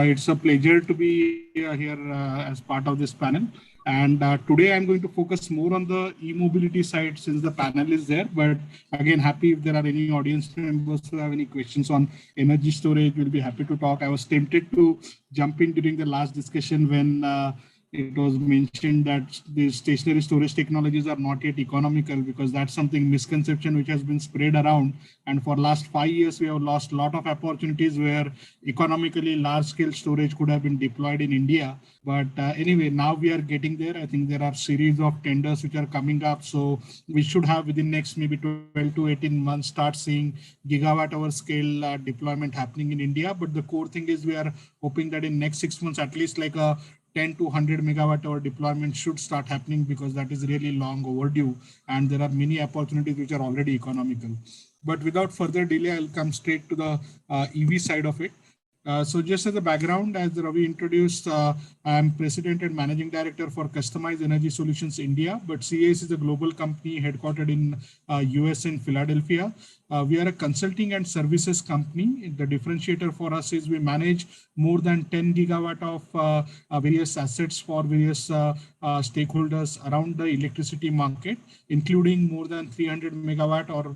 It's a pleasure to be here as part of this panel. And today I'm going to focus more on the e-mobility side since the panel is there. But again, happy if there are any audience members who have any questions on energy storage, we'll be happy to talk. I was tempted to jump in during the last discussion when it was mentioned that the stationary storage technologies are not yet economical, because that's something misconception which has been spread around. And for last 5 years, we have lost a lot of opportunities where economically large scale storage could have been deployed in India. But anyway, now we are getting there. I think there are series of tenders which are coming up. So we should have within next maybe 12 to 18 months start seeing gigawatt hour scale deployment happening in India. But the core thing is we are hoping that in next 6 months, at least like a 10 to 100 megawatt hour deployment should start happening, because that is really long overdue. And there are many opportunities which are already economical. But without further delay, I'll come straight to the EV side of it. So just as a background, as Ravi introduced, I am President and Managing Director for Customized Energy Solutions India, but CAS is a global company headquartered in US in Philadelphia. We are a consulting and services company. The differentiator for us is we manage more than 10 gigawatt of various assets for various stakeholders around the electricity market, including more than 300 megawatt or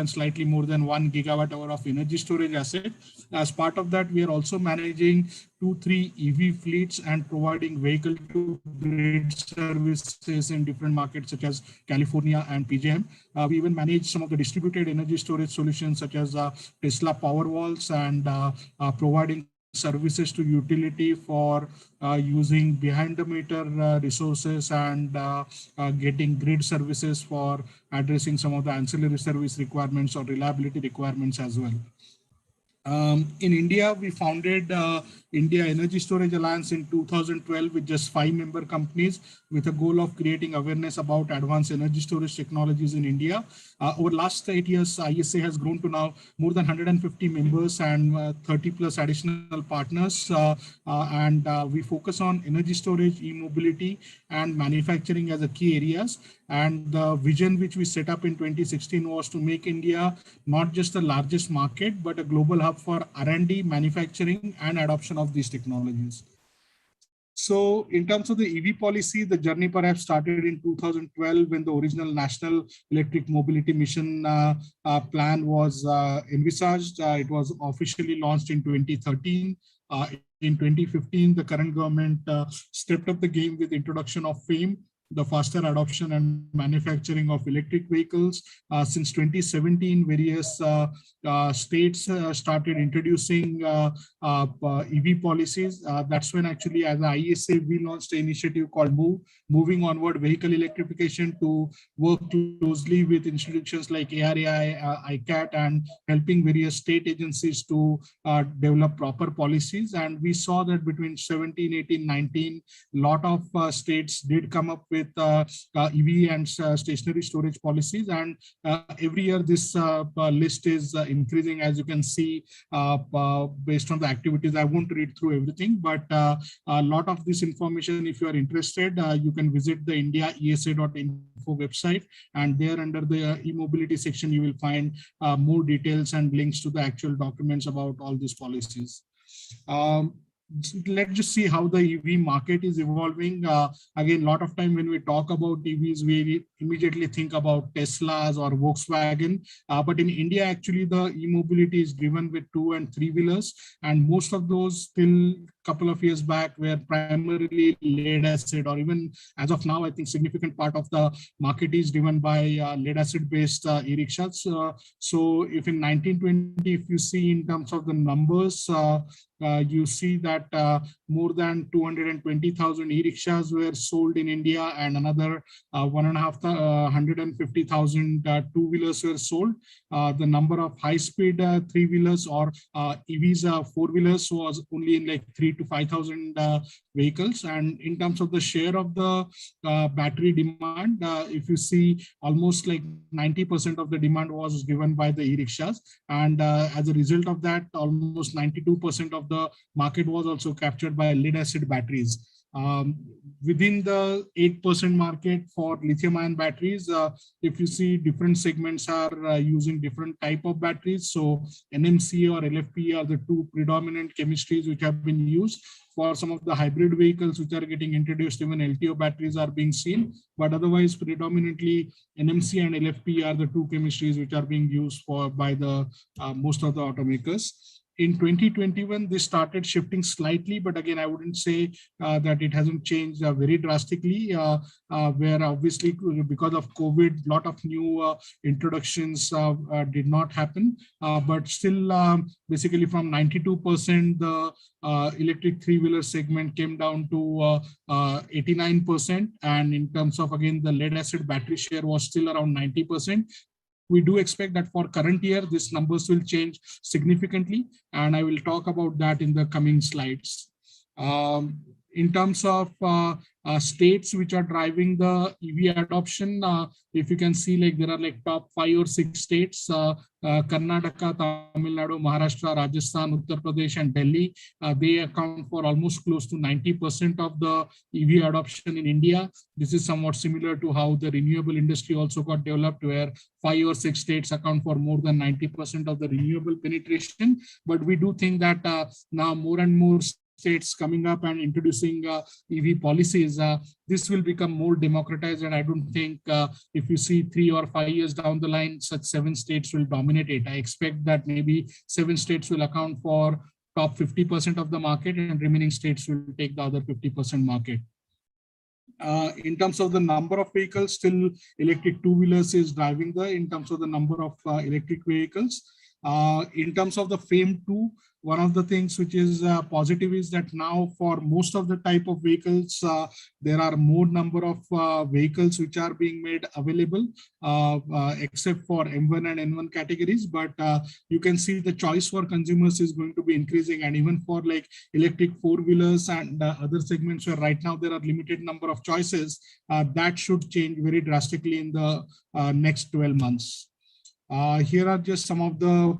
slightly more than 1 gigawatt hour of energy storage asset. As part of that, we are also managing 2-3 EV fleets and providing vehicle to grid services in different markets such as California and PJM. We even manage some of the distributed energy storage solutions such as Tesla Powerwalls and providing services to utility for using behind the meter resources and getting grid services for addressing some of the ancillary service requirements or reliability requirements as well. In India, we founded India Energy Storage Alliance in 2012 with just 5 member companies with a goal of creating awareness about advanced energy storage technologies in India. Over last 8 years, ISA has grown to now more than 150 members and 30 plus additional partners. We focus on energy storage, e-mobility and manufacturing as a key areas. And the vision which we set up in 2016 was to make India not just the largest market, but a global hub for R&D, manufacturing and adoption of these technologies. So in terms of the EV policy, the journey perhaps started in 2012 when the original National Electric Mobility Mission plan was envisaged. It was officially launched in 2013. In 2015, the current government stepped up the game with introduction of FAME, the faster adoption and manufacturing of electric vehicles. Since 2017, various states started introducing EV policies. That's when actually as the ISA, we launched an initiative called MOVE, Moving Onward Vehicle Electrification, to work closely with institutions like ARAI, ICAT, and helping various state agencies to develop proper policies. And we saw that between 17, 18, 19, a lot of states did come up with EV and stationary storage policies. And every year this list is increasing, as you can see, based on the activities. I won't read through everything, but a lot of this information, if you are interested, you can visit the indiaesa.info website, and there under the e-mobility section, you will find more details and links to the actual documents about all these policies. Let's just see how the EV market is evolving. Again, a lot of time when we talk about EVs, we immediately think about Teslas or Volkswagen. But in India, actually, the e-mobility is driven with 2 and 3 wheelers. And most of those till couple of years back were primarily lead acid, or even as of now, I think significant part of the market is driven by lead acid based e-rickshaws. So if in 1920, if you see in terms of the numbers, you see that more than 220,000 e-rickshaws were sold in India, and another 150,000 two-wheelers were sold. The number of high-speed three-wheelers or EVs, four-wheelers, was only in like 3,000 to 5,000 vehicles. And in terms of the share of the battery demand, if you see, almost like 90% of the demand was given by the e-rickshaws. And as a result of that, almost 92% of the market was also captured by lead acid batteries. Um, Within the 8% market for lithium-ion batteries, if you see different segments are using different type of batteries. So NMC or LFP are the two predominant chemistries which have been used. For some of the hybrid vehicles which are getting introduced, even LTO batteries are being seen, but otherwise predominantly NMC and LFP are the two chemistries which are being used for by the most of the automakers. In 2021, this started shifting slightly, but again, I wouldn't say that it hasn't changed very drastically, where obviously because of COVID, a lot of new introductions did not happen, but still basically from 92%, the electric three-wheeler segment came down to 89%. And in terms of, again, the lead acid battery share was still around 90%. We do expect that for current year, these numbers will change significantly, and I will talk about that in the coming slides. In terms of states which are driving the EV adoption, if you can see, like there are like top 5 or 6 states, Karnataka, Tamil Nadu, Maharashtra, Rajasthan, Uttar Pradesh, and Delhi. They account for almost close to 90% of the EV adoption in India. This is somewhat similar to how the renewable industry also got developed, where 5 or 6 states account for more than 90% of the renewable penetration. But we do think that now more and more states coming up and introducing EV policies, this will become more democratized. And I don't think if you see 3 or 5 years down the line, such 7 states will dominate it. I expect that maybe 7 states will account for top 50% of the market, and remaining states will take the other 50% market. In terms of the number of vehicles, still electric two-wheelers is driving in terms of the number of electric vehicles. In terms of the FAME 2, one of the things which is positive is that now for most of the type of vehicles, there are more number of vehicles which are being made available, except for M1 and N1 categories. But you can see the choice for consumers is going to be increasing, and even for like electric four-wheelers and other segments where right now there are limited number of choices, that should change very drastically in the next 12 months. Here are just some of the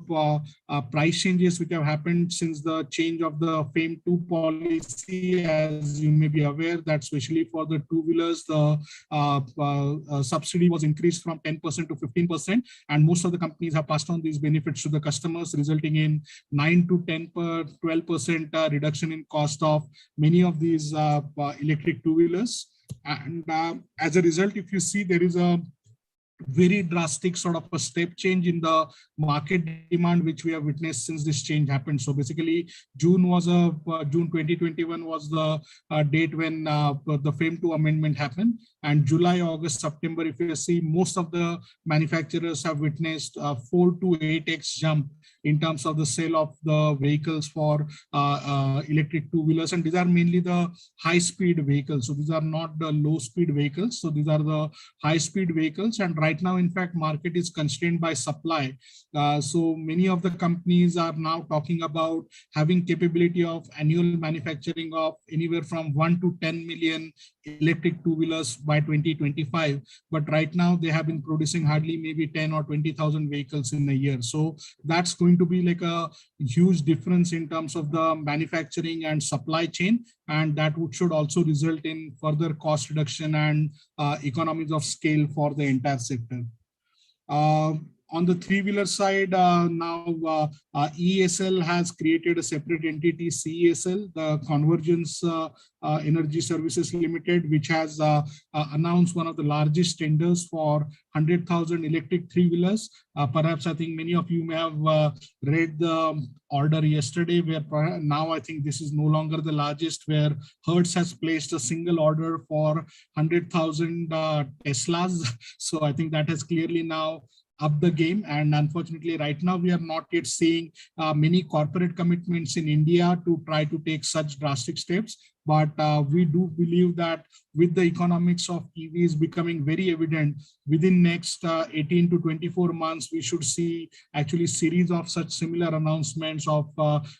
price changes which have happened since the change of the FAME 2 policy. As you may be aware, that especially for the two-wheelers, the subsidy was increased from 10% to 15%, and most of the companies have passed on these benefits to the customers, resulting in 9 to 12% reduction in cost of many of these electric two-wheelers. And as a result, if you see, there is a very drastic sort of a step change in the market demand, which we have witnessed since this change happened. So basically, June 2021 was the date when the FAME 2 amendment happened. And July, August, September, if you see, most of the manufacturers have witnessed a 4 to 8x jump in terms of the sale of the vehicles for electric two-wheelers. And these are mainly the high-speed vehicles. So these are not the low-speed vehicles. So these are the high-speed vehicles. And right now, in fact, market is constrained by supply. So many of the companies are now talking about having capability of annual manufacturing of anywhere from 1 to 10 million electric two-wheelers by 2025. But right now they have been producing hardly maybe 10 or 20,000 vehicles in a year. So that's going to be like a huge difference in terms of the manufacturing and supply chain. And that should also result in further cost reduction and economies of scale for the entire sector. On the three-wheeler side, now ESL has created a separate entity, CESL, the Convergence Energy Services Limited, which has announced one of the largest tenders for 100,000 electric three-wheelers. Perhaps I think many of you may have read the order yesterday, where now I think this is no longer the largest, where Hertz has placed a single order for 100,000 Teslas. So I think that has clearly now up the game. And unfortunately, right now, we are not yet seeing many corporate commitments in India to try to take such drastic steps. But we do believe that with the economics of EVs becoming very evident, within next 18 to 24 months, we should see actually series of such similar announcements of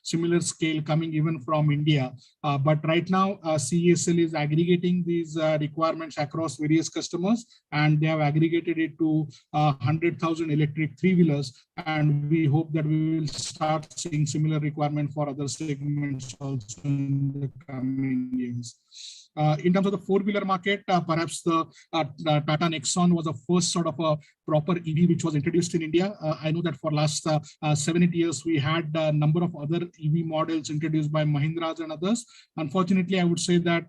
similar scale coming even from India. But right now, CESL is aggregating these requirements across various customers, and they have aggregated it to 100,000 electric three-wheelers. And we hope that we will start seeing similar requirement for other segments also in the coming years. In terms of the four-wheeler market, perhaps the Tata Nexon was the first sort of a proper EV which was introduced in India. I know that for last 7-8 years, we had a number of other EV models introduced by Mahindra and others. Unfortunately, I would say that,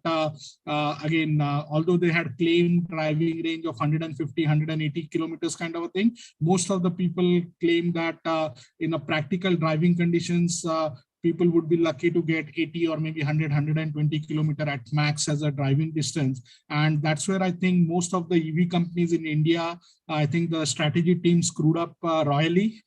again, although they had claimed driving range of 150, 180 kilometers kind of a thing, most of the people claim that in a practical driving conditions, people would be lucky to get 80 or maybe 100, 120 kilometer at max as a driving distance. And that's where I think most of the EV companies in India, I think the strategy team screwed up royally,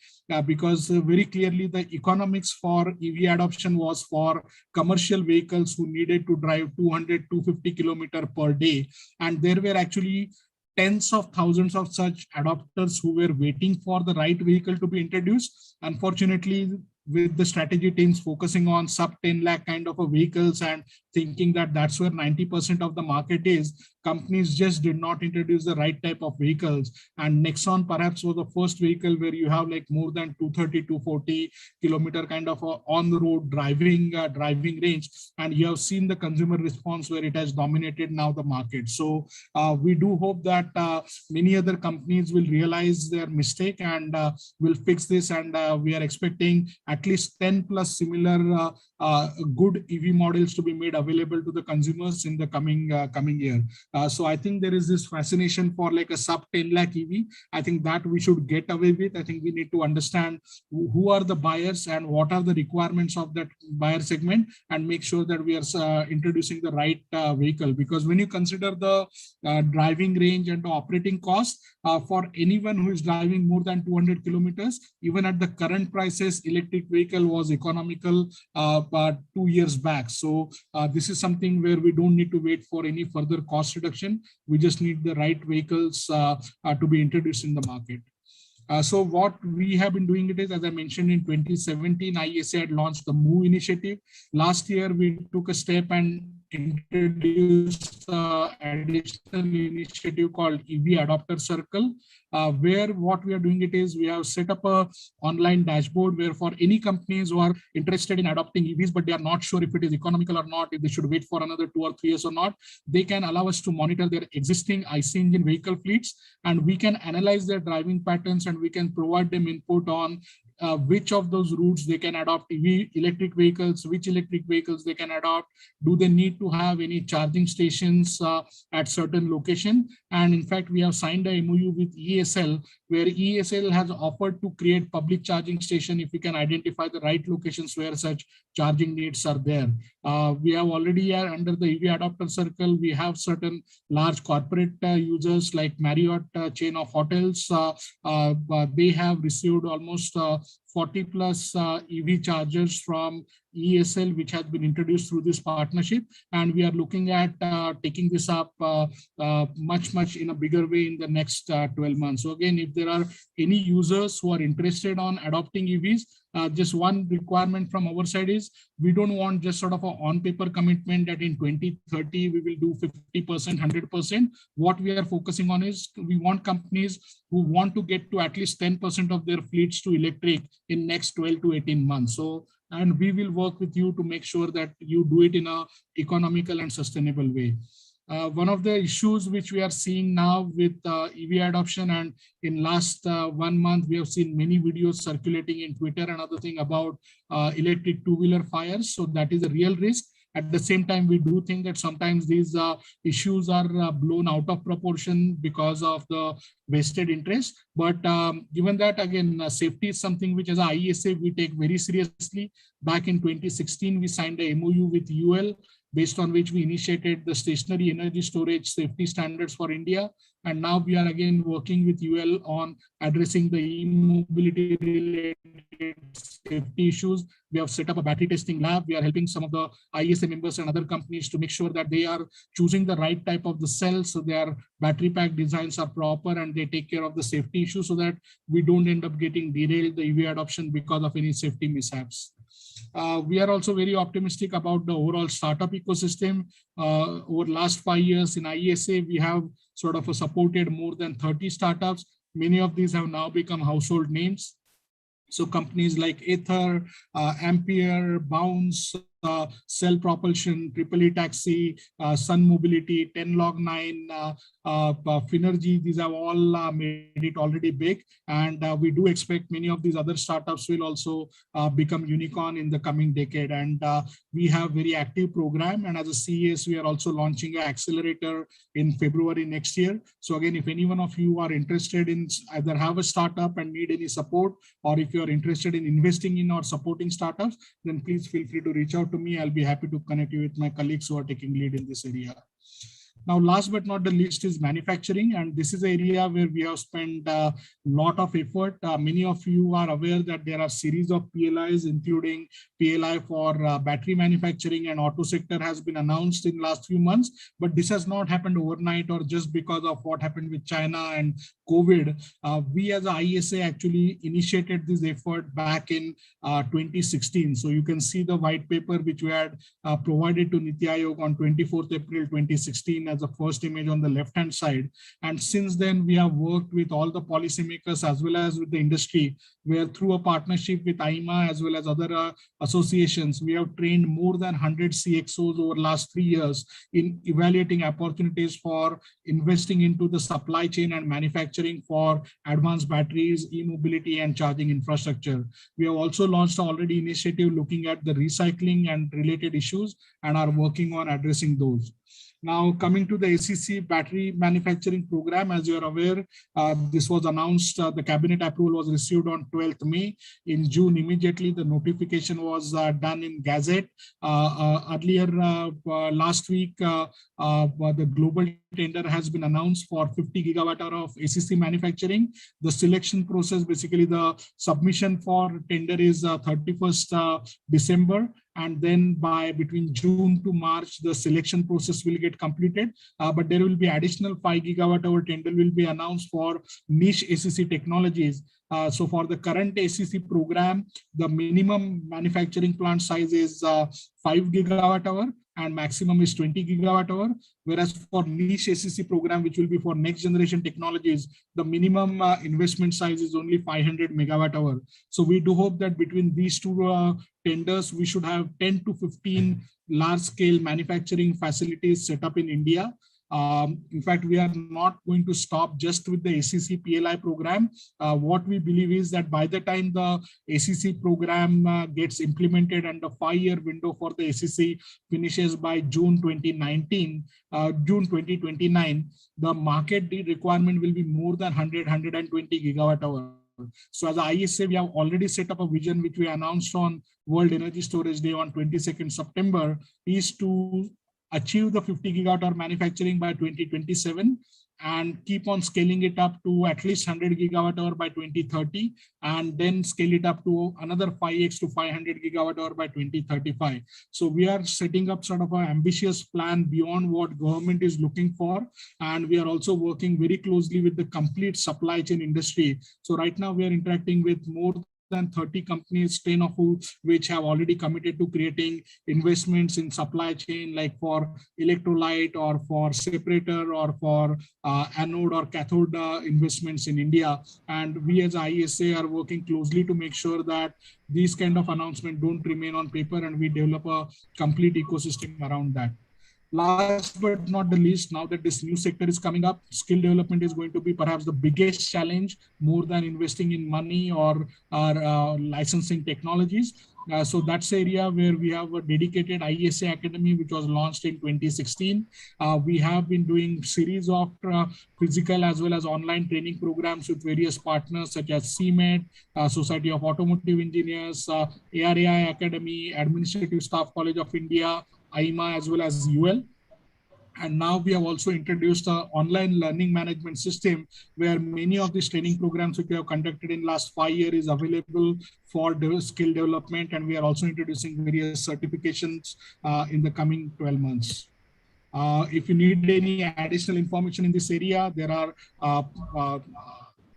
because very clearly the economics for EV adoption was for commercial vehicles who needed to drive 200, 250 kilometer per day. And there were actually tens of thousands of such adopters who were waiting for the right vehicle to be introduced. Unfortunately, with the strategy teams focusing on sub 10 lakh kind of a vehicles and thinking that that's where 90% of the market is, companies just did not introduce the right type of vehicles. And Nexon perhaps was the first vehicle where you have like more than 230, 240 kilometer kind of a on-the-road driving range. And you have seen the consumer response where it has dominated now the market. So we do hope that many other companies will realize their mistake and will fix this. And we are expecting at least 10 plus similar good EV models to be made available to the consumers in the coming year. So I think there is this fascination for like a sub 10 lakh EV. I think that we should get away with. I think we need to understand who are the buyers and what are the requirements of that buyer segment, and make sure that we are introducing the right vehicle. Because when you consider the driving range and the operating cost, for anyone who is driving more than 200 kilometers, even at the current prices, electric vehicle was economical 2 years back. So this is something where we don't need to wait for any further cost reduction. We just need the right vehicles to be introduced in the market. So what we have been doing it is, as I mentioned, in 2017, IESA had launched the MOVE initiative. Last year, we took a step and introduced additional initiative called EV Adopter Circle, where what we are doing it is we have set up a online dashboard where for any companies who are interested in adopting EVs, but they are not sure if it is economical or not, if they should wait for another 2 or 3 years or not, they can allow us to monitor their existing IC engine vehicle fleets, and we can analyze their driving patterns, and we can provide them input on which of those routes they can adopt electric vehicles, which electric vehicles they can adopt, do they need to have any charging stations at certain location. And in fact, we have signed a MOU with ESL, where ESL has offered to create public charging station if we can identify the right locations where such charging needs are there. We have already under the EV Adopter Circle, we have certain large corporate users like Marriott chain of hotels. They have received almost 40 plus EV chargers from ESL, which has been introduced through this partnership. And we are looking at taking this up much in a bigger way in the next 12 months. So again, if there are any users who are interested on adopting EVs, just one requirement from our side is we don't want just sort of a on-paper commitment that in 2030 we will do 50%, 100%. What we are focusing on is we want companies who want to get to at least 10% of their fleets to electric in next 12 to 18 months. So, and we will work with you to make sure that you do it in a economical and sustainable way. One of the issues which we are seeing now with EV adoption, and in last 1 month, we have seen many videos circulating in Twitter and other thing about electric two-wheeler fires. So that is a real risk. At the same time, we do think that sometimes these issues are blown out of proportion because of the vested interest. But given that, again, safety is something which as IESA we take very seriously. Back in 2016, we signed a MOU with UL, based on which we initiated the stationary energy storage safety standards for India. And now we are again working with UL on addressing the e-mobility related safety issues. We have set up a battery testing lab. We are helping some of the IESA members and other companies to make sure that they are choosing the right type of the cells, so their battery pack designs are proper and they take care of the safety issues so that we don't end up getting derailed the EV adoption because of any safety mishaps. We are also very optimistic about the overall startup ecosystem. Over the last 5 years in IESA, we have sort of supported more than 30 startups. Many of these have now become household names. So companies like Ather, Ampere, Bounce, Cell Propulsion, EEE Taxi, Sun Mobility, 10log9, Finergy. These have all made it already big, and we do expect many of these other startups will also become unicorn in the coming decade. And we have very active program, and as a CES, we are also launching an accelerator in February next year. So again, if any one of you are interested in either have a startup and need any support, or if you are interested in investing in or supporting startups, then please feel free to reach out to me. I'll be happy to connect you with my colleagues who are taking lead in this area. Now, last but not the least is manufacturing, and this is an area where we have spent a lot of effort. Many of you are aware that there are series of PLIs, including PLI for battery manufacturing and auto sector has been announced in last few months, but this has not happened overnight or just because of what happened with China and COVID. We as a ISA actually initiated this effort back in 2016. So you can see the white paper which we had provided to NITI Aayog on 24th April 2016 as the first image on the left-hand side. And since then, we have worked with all the policymakers as well as with the industry, where through a partnership with AIMA as well as other associations, we have trained more than 100 CXOs over the last 3 years in evaluating opportunities for investing into the supply chain and manufacturing for advanced batteries, e-mobility, and charging infrastructure. We have also launched already initiative looking at the recycling and related issues and are working on addressing those. Now, coming to the ACC battery manufacturing program, as you are aware, this was announced, the cabinet approval was received on 12th May. In June, immediately the notification was done in Gazette. Earlier last week, the global tender has been announced for 50 gigawatt hour of ACC manufacturing. The selection process, basically the submission for tender is 31st December. And then by between June to March, the selection process will get completed. But there will be additional 5 gigawatt hour tender will be announced for niche ACC technologies. So for the current ACC program, the minimum manufacturing plant size is 5 gigawatt hour and maximum is 20 gigawatt hour. Whereas for niche ACC program, which will be for next generation technologies, the minimum investment size is only 500 megawatt hour. So we do hope that between these two tenders, we should have 10 to 15 large scale manufacturing facilities set up in India. In fact, we are not going to stop just with the ACC PLI program. What we believe is that by the time the ACC program gets implemented and the 5-year window for the ACC finishes by June 2029, the market requirement will be more than 120 gigawatt hour. So as ISA, we have already set up a vision which we announced on World Energy Storage Day on 22nd September, is to achieve the 50 gigawatt hour manufacturing by 2027 and keep on scaling it up to at least 100 gigawatt hour by 2030, and then scale it up to another 5x to 500 gigawatt hour by 2035. So we are setting up sort of an ambitious plan beyond what government is looking for. And we are also working very closely with the complete supply chain industry. So right now we are interacting with more than 30 companies, 10 of which have already committed to creating investments in supply chain, like for electrolyte or for separator or for anode or cathode investments in India. And we as ISA are working closely to make sure that these kind of announcements don't remain on paper and we develop a complete ecosystem around that. Last but not the least, now that this new sector is coming up, skill development is going to be perhaps the biggest challenge, more than investing in money or licensing technologies. So that's the area where we have a dedicated ISA Academy, which was launched in 2016. We have been doing series of physical as well as online training programs with various partners such as CMET, Society of Automotive Engineers, ARAI Academy, Administrative Staff College of India, AIMA, as well as UL. And now we have also introduced an online learning management system where many of these training programs which we have conducted in last 5 years is available for skill development. And we are also introducing various certifications in the coming 12 months. If you need any additional information in this area, there are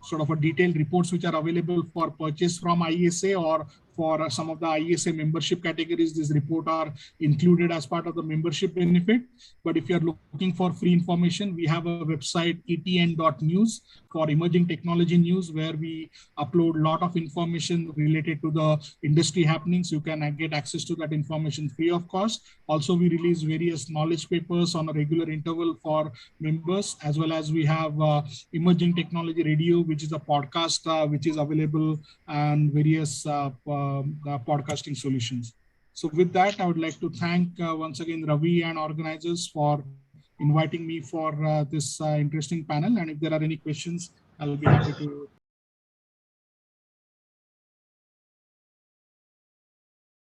sort of a detailed reports which are available for purchase from ISA or for some of the IESA membership categories, this report are included as part of the membership benefit. But if you're looking for free information, we have a website, etn.news, for emerging technology news, where we upload a lot of information related to the industry happenings. You can get access to that information free of cost. Also, we release various knowledge papers on a regular interval for members, as well as we have Emerging Technology Radio, which is a podcast which is available, and various podcasting solutions. So with that, I would like to thank once again Ravi and organizers for inviting me for this interesting panel. And if there are any questions, I'll be happy to